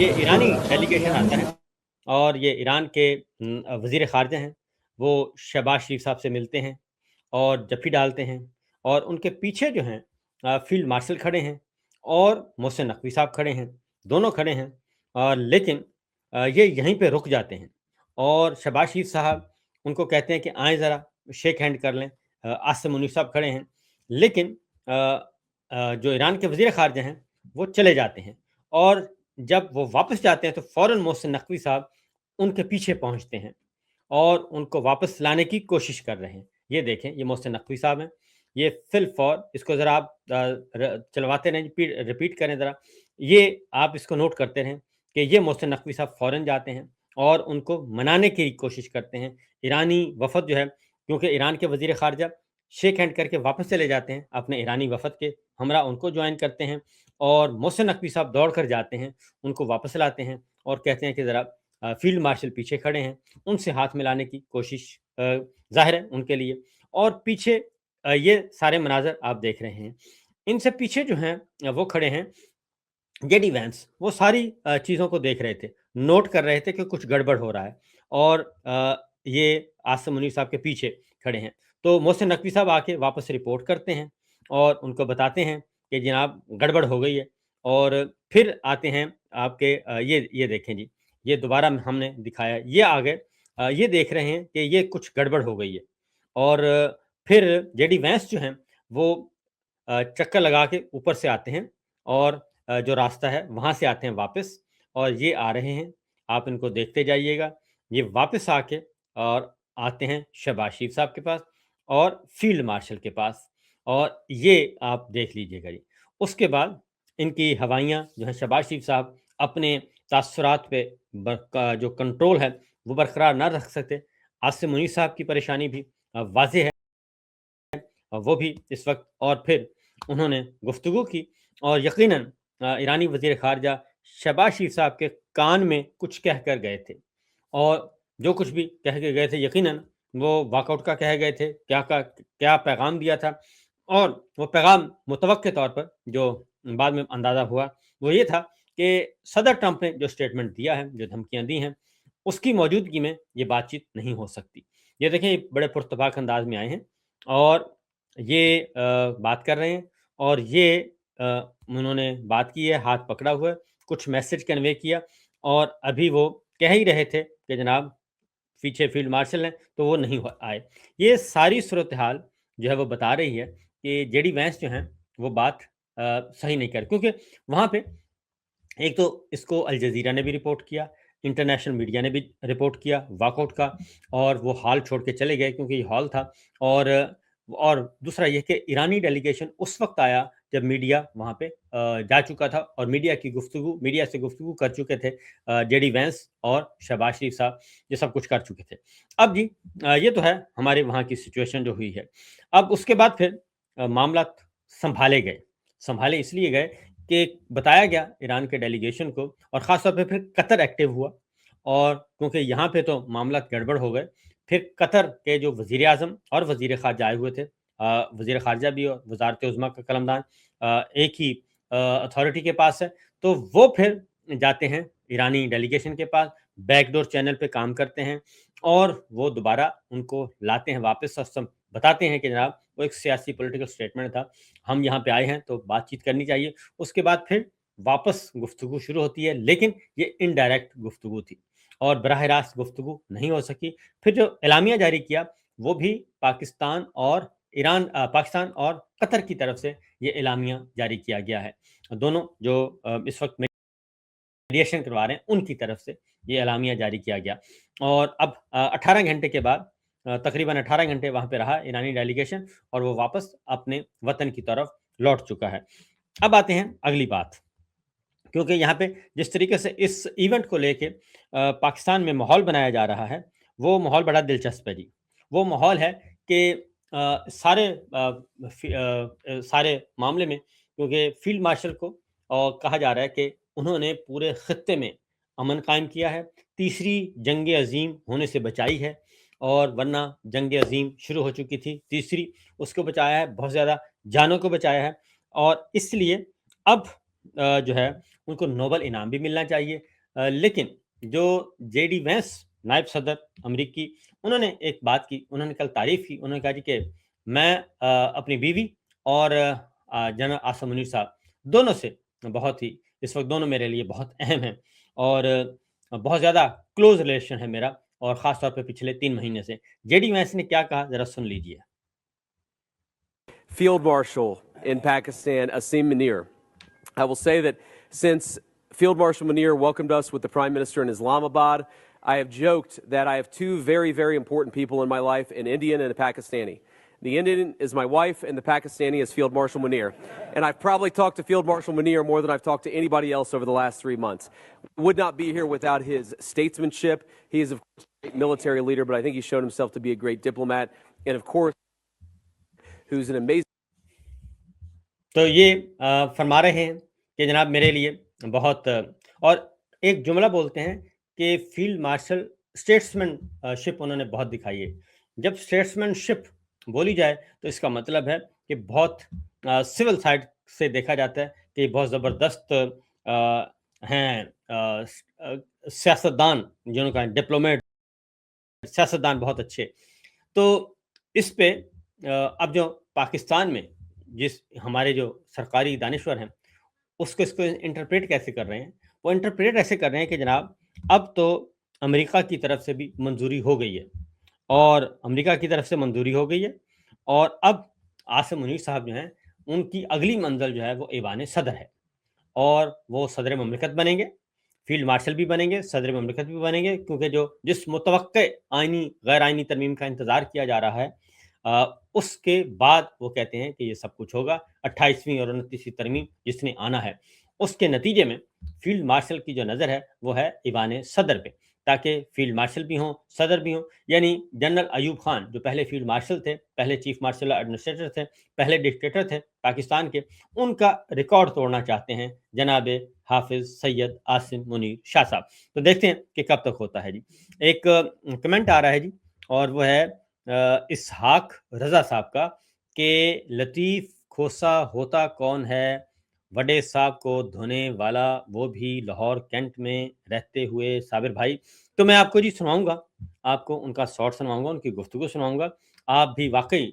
یہ ایرانی ڈیلیگیشن آتا ہے اور یہ ایران کے وزیر خارجہ ہیں، وہ شہباز شریف صاحب سے ملتے ہیں اور جفی ڈالتے ہیں، اور ان کے پیچھے جو ہیں فیلڈ مارشل کھڑے ہیں اور محسن نقوی صاحب کھڑے ہیں، دونوں کھڑے ہیں، اور لیکن یہ یہیں پہ رک جاتے ہیں اور شہباز شریف صاحب ان کو کہتے ہیں کہ آئیں ذرا شیک ہینڈ کر لیں۔ عاصم منیف صاحب کھڑے ہیں، لیکن جو ایران کے وزیر خارجہ ہیں وہ چلے جاتے ہیں، اور جب وہ واپس جاتے ہیں تو فوراً محسن نقوی صاحب ان کے پیچھے پہنچتے ہیں اور ان کو واپس لانے کی کوشش کر رہے ہیں۔ یہ دیکھیں، یہ محسن نقوی صاحب ہیں، یہ فی الفور، اس کو ذرا آپ چلواتے رہیں، ریپیٹ کریں ذرا، یہ آپ اس کو نوٹ کرتے رہیں کہ یہ محسن نقوی صاحب فوراً جاتے ہیں اور ان کو منانے کی کوشش کرتے ہیں۔ ایرانی وفد جو ہے، کیونکہ ایران کے وزیر خارجہ شیک ہینڈ کر کے واپس چلے جاتے ہیں، اپنے ایرانی وفد کے ہمراہ ان کو جوائن کرتے ہیں، اور محسن نقوی صاحب دوڑ کر جاتے ہیں، ان کو واپس لاتے ہیں اور کہتے ہیں کہ ذرا فیلڈ مارشل پیچھے کھڑے ہیں، ان سے ہاتھ ملانے کی کوشش ظاہر ہے ان کے لیے، اور پیچھے یہ سارے مناظر آپ دیکھ رہے ہیں۔ ان سے پیچھے جو ہیں وہ کھڑے ہیں جے ڈی وینس، وہ ساری چیزوں کو دیکھ رہے تھے، نوٹ کر رہے تھے کہ کچھ گڑبڑ ہو رہا ہے، اور یہ عاصم منیف صاحب کے پیچھے کھڑے ہیں۔ تو محسن نقوی صاحب آ کے واپس رپورٹ کرتے ہیں اور ان کو بتاتے ہیں کہ جناب گڑبڑ ہو گئی ہے، اور پھر آتے ہیں آپ کے یہ دیکھیں جی، یہ دوبارہ ہم نے دکھایا، یہ آگے یہ دیکھ رہے ہیں کہ یہ کچھ گڑبڑ ہو گئی ہے، اور پھر جے ڈی وینس جو ہیں وہ چکر لگا کے اوپر سے آتے ہیں، اور جو راستہ ہے وہاں سے آتے ہیں واپس، اور یہ آ رہے ہیں، آپ ان کو دیکھتے جائیے گا، یہ واپس آ کے اور آتے ہیں شہباز شریف صاحب کے پاس اور فیلڈ مارشل کے پاس، اور یہ آپ دیکھ لیجئے گا جی۔ اس کے بعد ان کی ہوائیاں جو ہیں، شہباز شریف صاحب اپنے تاثرات پہ جو کنٹرول ہے وہ برقرار نہ رکھ سکتے۔ عاصم منیف صاحب کی پریشانی بھی واضح ہے، وہ بھی اس وقت، اور پھر انہوں نے گفتگو کی، اور یقیناً ایرانی وزیر خارجہ شہباز شریف صاحب کے کان میں کچھ کہہ کر گئے تھے، اور جو کچھ بھی کہہ کے گئے تھے یقیناً وہ واک آؤٹ کا کہہ گئے تھے، کیا پیغام دیا تھا، اور وہ پیغام متوقع طور پر جو بعد میں اندازہ ہوا وہ یہ تھا کہ صدر ٹرمپ نے جو اسٹیٹمنٹ دیا ہے، جو دھمکیاں دی ہیں، اس کی موجودگی میں یہ بات چیت نہیں ہو سکتی۔ یہ دیکھیں، بڑے پرتپاک انداز میں آئے ہیں اور یہ بات کر رہے ہیں، اور یہ انہوں نے بات کی ہے، ہاتھ پکڑا ہوا ہے، کچھ میسج کنوے کیا، اور ابھی وہ کہہ ہی رہے تھے کہ جناب پیچھے فیلڈ مارشل ہیں، تو وہ نہیں آئے۔ یہ ساری صورتحال جو ہے وہ بتا رہی ہے کہ جے ڈی وینس جو ہیں وہ بات صحیح نہیں کر، کیونکہ وہاں پہ ایک تو اس کو الجزیرہ نے بھی رپورٹ کیا، انٹرنیشنل میڈیا نے بھی رپورٹ کیا واک آؤٹ کا، اور وہ ہال چھوڑ کے چلے گئے کیونکہ یہ ہال تھا، اور دوسرا یہ کہ ایرانی ڈیلیگیشن اس وقت آیا جب میڈیا وہاں پہ جا چکا تھا، اور میڈیا سے گفتگو کر چکے تھے جے ڈی وینس اور شہباز شریف صاحب، یہ سب کچھ کر چکے تھے۔ اب جی یہ تو ہے ہمارے وہاں کی سچویشن جو ہوئی ہے۔ اب اس کے بعد پھر معاملات سنبھالے اس لیے گئے کہ بتایا گیا ایران کے ڈیلیگیشن کو، اور خاص طور پہ پھر قطر ایکٹیو ہوا، اور کیونکہ یہاں پہ تو معاملات گڑبڑ ہو گئے، پھر قطر کے جو وزیر اعظم اور وزیر خارجہ آئے ہوئے تھے، وزیر خارجہ بھی اور وزارت عظمیٰ کا قلمدان ایک ہی اتھارٹی کے پاس ہے، تو وہ پھر جاتے ہیں ایرانی ڈیلیگیشن کے پاس، بیک ڈور چینل پہ کام کرتے ہیں، اور وہ دوبارہ ان کو لاتے ہیں واپس، اور سب بتاتے ہیں کہ جناب وہ ایک سیاسی پولیٹیکل اسٹیٹمنٹ تھا، ہم یہاں پہ آئے ہیں تو بات چیت کرنی چاہیے۔ اس کے بعد پھر واپس گفتگو شروع ہوتی ہے، لیکن یہ انڈائریکٹ گفتگو تھی اور براہ راست گفتگو نہیں ہو سکی۔ پھر جو اعلامیہ جاری کیا وہ بھی پاکستان اور قطر کی طرف سے یہ اعلامیہ جاری کیا گیا ہے، دونوں جو اس وقت میڈیشن کروا رہے ہیں ان کی طرف سے یہ اعلامیہ جاری کیا گیا، اور اب 18 گھنٹے کے بعد تقریباً 18 گھنٹے وہاں پہ رہا ایرانی ڈیلیگیشن، اور وہ واپس اپنے وطن کی طرف لوٹ چکا ہے۔ اب آتے ہیں اگلی بات، کیونکہ یہاں پہ جس طریقے سے اس ایونٹ کو لے کے پاکستان میں ماحول بنایا جا رہا ہے، وہ ماحول بڑا دلچسپ ہے جی۔ وہ ماحول ہے کہ سارے معاملے میں، کیونکہ فیلڈ مارشل کو کہا جا رہا ہے کہ انہوں نے پورے خطے میں امن قائم کیا ہے، تیسری جنگ عظیم ہونے سے بچائی ہے، اور ورنہ جنگ عظیم شروع ہو چکی تھی، تیسری اس کو بچایا ہے، بہت زیادہ جانوں کو بچایا ہے، اور اس لیے اب جو ہے ان کو نوبل انعام بھی ملنا چاہیے. لیکن جو جے ڈی وینس نائب صدر امریکی، انہوں نے ایک بات کی، انہوں نے کل تعریف کی. انہوں نے کہا جی کہ میں اپنی بیوی اور جنرل عاصم منیر صاحب دونوں سے بہت ہی، اس وقت دونوں میرے لیے بہت اہم ہیں اور بہت زیادہ کلوز ریلیشن ہے میرا، اور خاص طور پہ پچھلے 3 مہینے سے. جے ڈی وینس نے کیا کہا ذرا سن لیجیے. Field Marshal in Pakistan, Asim Munir. I will say that since Field Marshal Munir welcomed us with the Prime Minister in Islamabad, I have joked that I have two very, very important people in my life, an Indian and a Pakistani. The Indian is my wife, and the Pakistani is Field Marshal Munir. And I've probably talked to Field Marshal Munir more than I've talked to anybody else over the last 3 months. Would not be here without his statesmanship. He is, of course, a great military leader, but I think he's shown himself to be a great diplomat. And, of course, who's an amazing... تو یہ فرما رہے ہیں کہ جناب میرے لیے بہت، اور ایک جملہ بولتے ہیں کہ فیلڈ مارشل اسٹیٹسمین شپ انہوں نے بہت دکھائی ہے. جب اسٹیٹسمین شپ بولی جائے تو اس کا مطلب ہے کہ بہت سول سائڈ سے دیکھا جاتا ہے کہ بہت زبردست ہیں سیاستدان، جنہوں کا ڈپلومیٹ سیاستدان بہت اچھے. تو اس پہ اب جو پاکستان میں جس ہمارے جو سرکاری دانشور ہیں اس کو انٹرپریٹ کیسے کر رہے ہیں؟ وہ انٹرپریٹ ایسے کر رہے ہیں کہ جناب اب تو امریکہ کی طرف سے بھی منظوری ہو گئی ہے، اور امریکہ کی طرف سے منظوری ہو گئی ہے، اور اب عاصم منیر صاحب جو ہیں ان کی اگلی منزل جو ہے وہ ایوان صدر ہے، اور وہ صدر مملکت بنیں گے، فیلڈ مارشل بھی بنیں گے، صدر مملکت بھی بنیں گے، کیونکہ جس متوقع آئینی غیر آئینی ترمیم کا انتظار کیا جا رہا ہے اس کے بعد وہ کہتے ہیں کہ یہ سب کچھ ہوگا. 28ویں اور 29ویں ترمیم جس نے آنا ہے، اس کے نتیجے میں فیلڈ مارشل کی جو نظر ہے وہ ہے ایوان صدر پہ، تاکہ فیلڈ مارشل بھی ہوں، صدر بھی ہوں. یعنی جنرل ایوب خان جو پہلے فیلڈ مارشل تھے، پہلے چیف مارشل ایڈمنسٹریٹر تھے، پہلے ڈکٹیٹر تھے پاکستان کے، ان کا ریکارڈ توڑنا چاہتے ہیں جناب حافظ سید عاصم منیر شاہ صاحب. تو دیکھتے ہیں کہ کب تک ہوتا ہے. جی ایک کمنٹ آ رہا ہے جی، اور وہ ہے اسحاق رضا صاحب کا کہ لطیف کھوسا ہوتا کون ہے، وڈے صاحب کو دھونے والا، وہ بھی لاہور کینٹ میں رہتے ہوئے. صابر بھائی، تو میں آپ کو جی سناؤں گا، آپ کو ان کا شارٹ سنواؤں گا، ان کی گفتگو سنواؤں گا. آپ بھی واقعی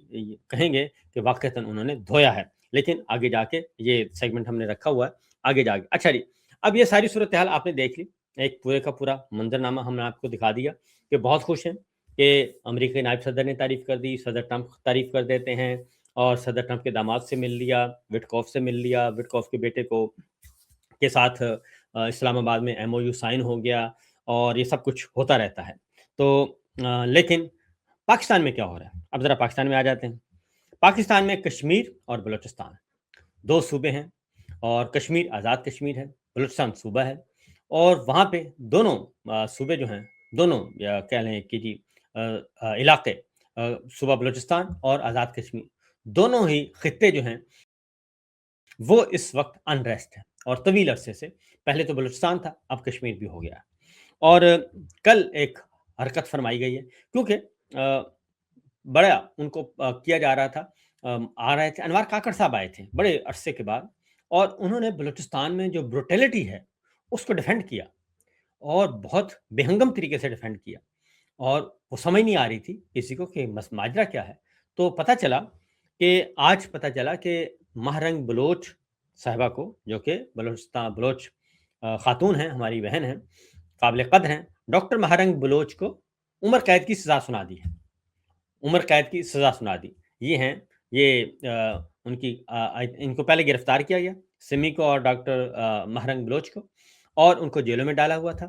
کہیں گے کہ واقعتاً انہوں نے دھویا ہے. لیکن آگے جا کے یہ سیگمنٹ ہم نے رکھا ہوا ہے آگے جا کے. اچھا جی، اب یہ ساری صورتحال آپ نے دیکھ لی، ایک پورے کا پورا منظرنامہ ہم نے آپ کو دکھا دیا کہ بہت خوش ہیں کہ امریکی نائب صدر نے تعریف کر دی، صدر ٹرمپ تعریف کر دیتے ہیں، اور صدر ٹرمپ کے داماد سے مل لیا، وٹکوف سے مل لیا، وٹکوف کے بیٹے کو کے ساتھ اسلام آباد میں ایم او یو سائن ہو گیا، اور یہ سب کچھ ہوتا رہتا ہے. تو لیکن پاکستان میں کیا ہو رہا ہے؟ اب ذرا پاکستان میں آ جاتے ہیں. پاکستان میں کشمیر اور بلوچستان 2 صوبے ہیں، اور کشمیر آزاد کشمیر ہے، بلوچستان صوبہ ہے، اور وہاں پہ دونوں صوبے جو ہیں، دونوں کہہ لیں کہ جی علاقے، صوبہ بلوچستان اور آزاد کشمیر، دونوں ہی خطے جو ہیں وہ اس وقت انریسٹ ہیں، اور طویل عرصے سے. پہلے تو بلوچستان تھا، اب کشمیر بھی ہو گیا. اور کل ایک حرکت فرمائی گئی ہے، کیونکہ بڑا ان کو کیا جا رہا تھا، آ رہے تھے انوار کاکڑ صاحب، آئے تھے بڑے عرصے کے بعد، اور انہوں نے بلوچستان میں جو بروٹیلٹی ہے اس کو ڈیفینڈ کیا، اور بہت بہنگم طریقے سے ڈیفینڈ کیا، اور وہ سمجھ نہیں آ رہی تھی کسی کو کہ ماجرا کیا ہے. تو آج پتہ چلا کہ مہرنگ بلوچ صاحبہ کو، جو کہ بلوچ خاتون ہیں، ہماری بہن ہیں، قابل قدر ہیں، ڈاکٹر مہرنگ بلوچ کو عمر قید کی سزا سنا دی ہے. عمر قید کی سزا سنا دی. یہ ان کی ان کو پہلے گرفتار کیا گیا، سمی کو اور ڈاکٹر مہرنگ بلوچ کو، اور ان کو جیلوں میں ڈالا ہوا تھا،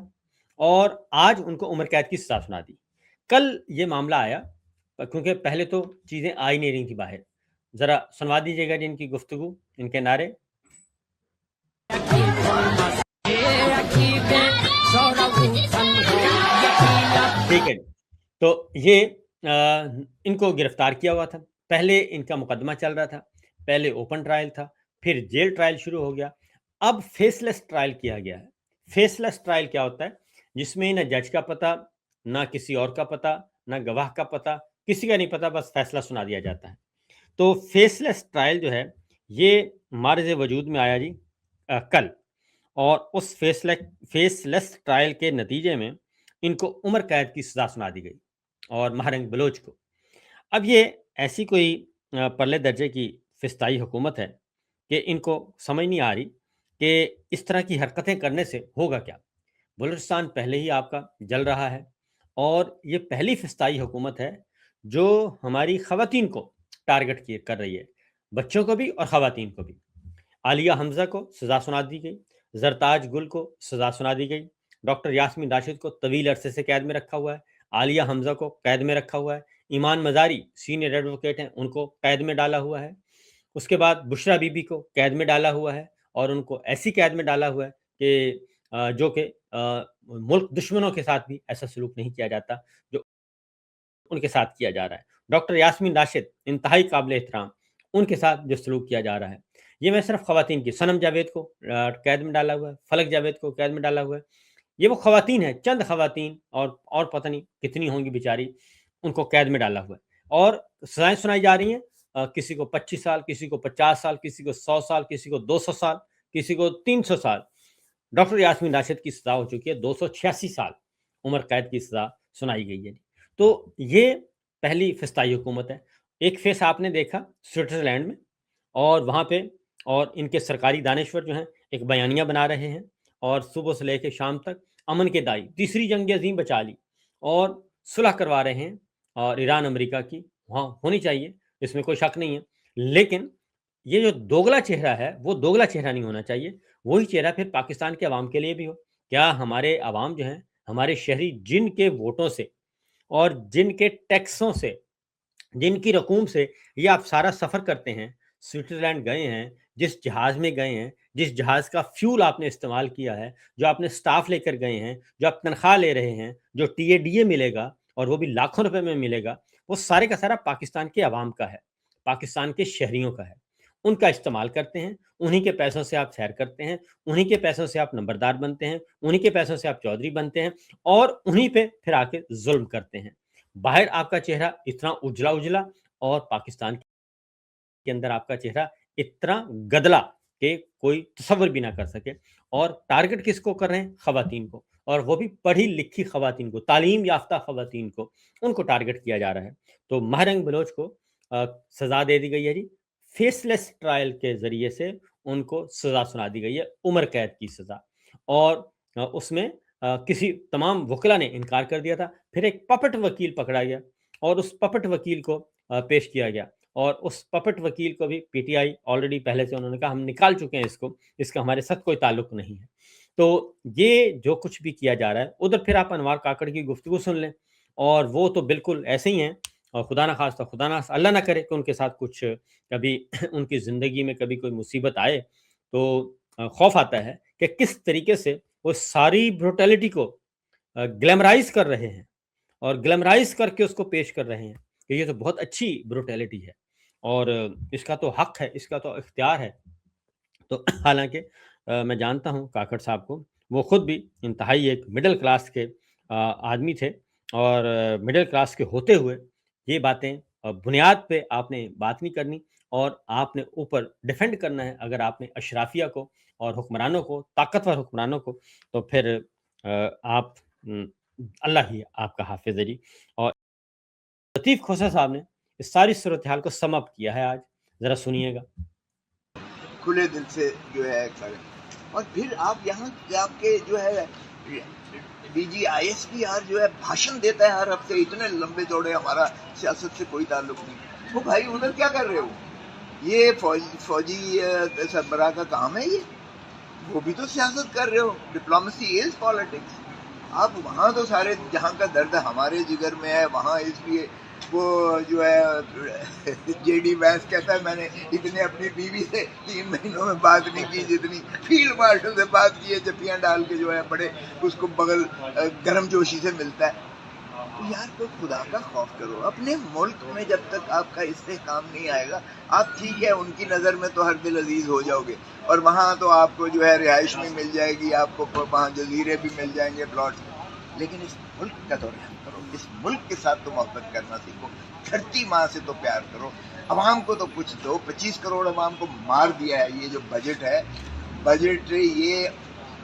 اور آج ان کو عمر قید کی سزا سنا دی. کل یہ معاملہ آیا، کیونکہ پہلے تو چیزیں آ ہی نہیں رہی تھی باہر. ذرا سنوا دیجیے گا جی ان کی گفتگو، ان کے نعرے. ٹھیک ہے، تو یہ ان کو گرفتار کیا ہوا تھا. پہلے ان کا مقدمہ چل رہا تھا، پہلے اوپن ٹرائل تھا، پھر جیل ٹرائل شروع ہو گیا، اب فیس لیس ٹرائل کیا گیا ہے. فیس لیس ٹرائل کیا ہوتا ہے؟ جس میں نہ جج کا پتہ، نہ کسی اور کا پتہ، نہ گواہ کا پتہ، کسی کا نہیں پتہ، بس فیصلہ سنا دیا جاتا ہے. تو فیس لیس ٹرائل جو ہے یہ معرض وجود میں آیا جی کل، اور اس فیس لیس ٹرائل کے نتیجے میں ان کو عمر قید کی سزا سنا دی گئی، اور مہرنگ بلوچ کو۔ اب یہ ایسی کوئی پرلے درجے کی فسطائی حکومت ہے کہ ان کو سمجھ نہیں آ رہی کہ اس طرح کی حرکتیں کرنے سے ہوگا کیا۔ بلوچستان پہلے ہی آپ کا جل رہا ہے، اور یہ پہلی فسطائی حکومت ہے جو ہماری خواتین کو ٹارگٹ کر رہی ہے، بچوں کو بھی اور خواتین کو بھی۔ عالیہ حمزہ کو سزا سنا دی گئی، زرتاج گل کو سزا سنا دی گئی، ڈاکٹر یاسمین راشد کو طویل عرصے سے قید میں رکھا ہوا ہے، عالیہ حمزہ کو قید میں رکھا ہوا ہے، ایمان مزاری سینئر ایڈوکیٹ ہیں، ان کو قید میں ڈالا ہوا ہے، اس کے بعد بشرا بی بی کو قید میں ڈالا ہوا ہے، اور ان کو ایسی قید میں ڈالا ہوا ہے کہ جو کہ ملک دشمنوں کے ساتھ بھی ایسا سلوک نہیں کیا جاتا جو ان کے ساتھ کیا جا رہا ہے۔ ڈاکٹر یاسمین راشد انتہائی قابل احترام، ان کے ساتھ جو سلوک کیا جا رہا ہے، یہ میں صرف خواتین کی، صنم جاوید کو قید میں ڈالا ہوا ہے، فلک جاوید کو قید میں ڈالا ہوا ہے، یہ وہ خواتین ہیں، چند خواتین، اور پتہ نہیں کتنی ہوں گی بیچاری، ان کو قید میں ڈالا ہوا ہے، اور سزائیں سنائی جا رہی ہیں، کسی کو 25 سال، کسی کو 50 سال، کسی کو 100 سال، کسی کو 200 سال، کسی کو 300 سال۔ ڈاکٹر یاسمین راشد کی سزا ہو چکی ہے 286 سال عمر قید کی سزا سنائی گئی ہے۔ تو یہ پہلی فسطائی حکومت ہے۔ ایک فیس آپ نے دیکھا سوئٹزرلینڈ میں، اور وہاں پہ اور ان کے سرکاری دانشور جو ہیں ایک بیانیہ بنا رہے ہیں، اور صبح سے لے کے شام تک امن کے دائی تیسری جنگ عظیم بچا لی، اور صلح کروا رہے ہیں، اور ایران امریکہ کی وہاں ہونی چاہیے، اس میں کوئی شک نہیں ہے، لیکن یہ جو دوگلا چہرہ ہے وہ دوگلا چہرہ نہیں ہونا چاہیے، وہی چہرہ پھر پاکستان کے عوام کے لیے بھی ہو۔ کیا ہمارے عوام جو ہیں، ہمارے شہری، جن کے ووٹوں سے اور جن کے ٹیکسوں سے، جن کی رقوم سے یہ آپ سارا سفر کرتے ہیں، سوئٹزرلینڈ گئے ہیں، جس جہاز میں گئے ہیں، جس جہاز کا فیول آپ نے استعمال کیا ہے، جو آپ نے سٹاف لے کر گئے ہیں، جو آپ تنخواہ لے رہے ہیں، جو ٹی اے ڈی اے ملے گا، اور وہ بھی لاکھوں روپے میں ملے گا، وہ سارے کا سارا پاکستان کے عوام کا ہے، پاکستان کے شہریوں کا ہے، ان کا استعمال کرتے ہیں، انہی کے پیسوں سے آپ سیر کرتے ہیں، انہی کے پیسوں سے آپ نمبردار بنتے ہیں، انہی کے پیسوں سے آپ چودھری بنتے ہیں، اور انہی پہ پھر آ کے ظلم کرتے ہیں۔ باہر آپ کا چہرہ اتنا اجلا اجلا، اور پاکستان کے اندر آپ کا چہرہ اتنا گدلا کہ کوئی تصور بھی نہ کر سکے، اور ٹارگٹ کس کو کر رہے ہیں؟ خواتین کو، اور وہ بھی پڑھی لکھی خواتین کو، تعلیم یافتہ خواتین کو، ان کو ٹارگٹ کیا جا رہا ہے۔ تو مہرنگ بلوچ کو سزا دے دی گئی ہے جی، فیس لیس ٹرائل کے ذریعے سے ان کو سزا سنا دی گئی ہے، عمر قید کی سزا، اور اس میں کسی تمام وکلا نے انکار کر دیا تھا، پھر ایک پپٹ وکیل پکڑا گیا، اور اس پپٹ وکیل کو پیش کیا گیا، اور اس پپٹ وکیل کو بھی پی ٹی آئی آلریڈی پہلے سے انہوں نے کہا ہم نکال چکے ہیں اس کا ہمارے ساتھ کوئی تعلق نہیں ہے۔ تو یہ جو کچھ بھی کیا جا رہا ہے، ادھر پھر آپ انوار کاکڑ کی گفتگو سن لیں، اور وہ تو بالکل ایسے ہی ہیں، اور خدا نہ خواستہ، خدا نہ اللہ نہ کرے کہ ان کے ساتھ کچھ کبھی ان کی زندگی میں کبھی کوئی مصیبت آئے، تو خوف آتا ہے کہ کس طریقے سے وہ ساری بروٹیلٹی کو گلیمرائز کر رہے ہیں، اور گلیمرائز کر کے اس کو پیش کر رہے ہیں کہ یہ تو بہت اچھی بروٹیلٹی ہے، اور اس کا تو حق ہے، اس کا تو اختیار ہے۔ تو حالانکہ میں جانتا ہوں کاکڑ صاحب کو، وہ خود بھی انتہائی ایک مڈل کلاس کے آدمی تھے، اور مڈل کلاس کے ہوتے ہوئے یہ باتیں بنیاد پہ آپ نے بات نہیں کرنی، اور آپ نے اوپر ڈیفینڈ کرنا ہے اگر آپ نے اشرافیہ کو اور حکمرانوں کو، طاقتور حکمرانوں کو، تو پھر آپ اللہ ہی آپ کا حافظ ہے جی۔ اور لطیف کھوسہ صاحب نے اس ساری صورتحال کو سم اپ کیا ہے، آج ذرا سنیے گا۔ کھلے دل سے جو ہے کریں، اور پھر آپ یہاں آپ کے جو ہے D G I S P R جو ہے بھاشن دیتا ہے ہر ہفتے، اتنے لمبے دوڑے، ہمارا سیاست سے کوئی تعلق نہیں۔ وہ بھائی ادھر کیا کر رہے ہو؟ یہ فوجی سربراہ کا کام ہے، یہ وہ بھی تو سیاست کر رہے ہو، ڈپلومیسی از پالیٹکس۔ آپ وہاں تو سارے جہاں کا درد ہمارے جگر میں ہے، وہاں اس لیے وہ جو ہے جے ڈی ویس کہتا ہے میں نے اتنے اپنی بیوی سے 3 مہینوں میں بات نہیں کی جتنی فیلڈ مارشل سے بات کی ہے، جفیاں ڈال کے جو ہے بڑے اس کو بغل گرم جوشی سے ملتا ہے۔ یار کوئی خدا کا خوف کرو، اپنے ملک میں جب تک آپ کا استحکام نہیں آئے گا، آپ ٹھیک ہے ان کی نظر میں تو ہر دل عزیز ہو جاؤ گے، اور وہاں تو آپ کو جو ہے رہائش بھی مل جائے گی، آپ کو وہاں جزیرے بھی مل جائیں گے، پلاٹ، لیکن اس ملک کا تو رحم کرو، اس ملک کے ساتھ تو محبت کرنا سیکھو، دھرتی ماں سے تو پیار کرو، عوام کو تو کچھ دو۔ 25 کروڑ عوام کو مار دیا ہے یہ جو بجٹ ہے، بجٹ یہ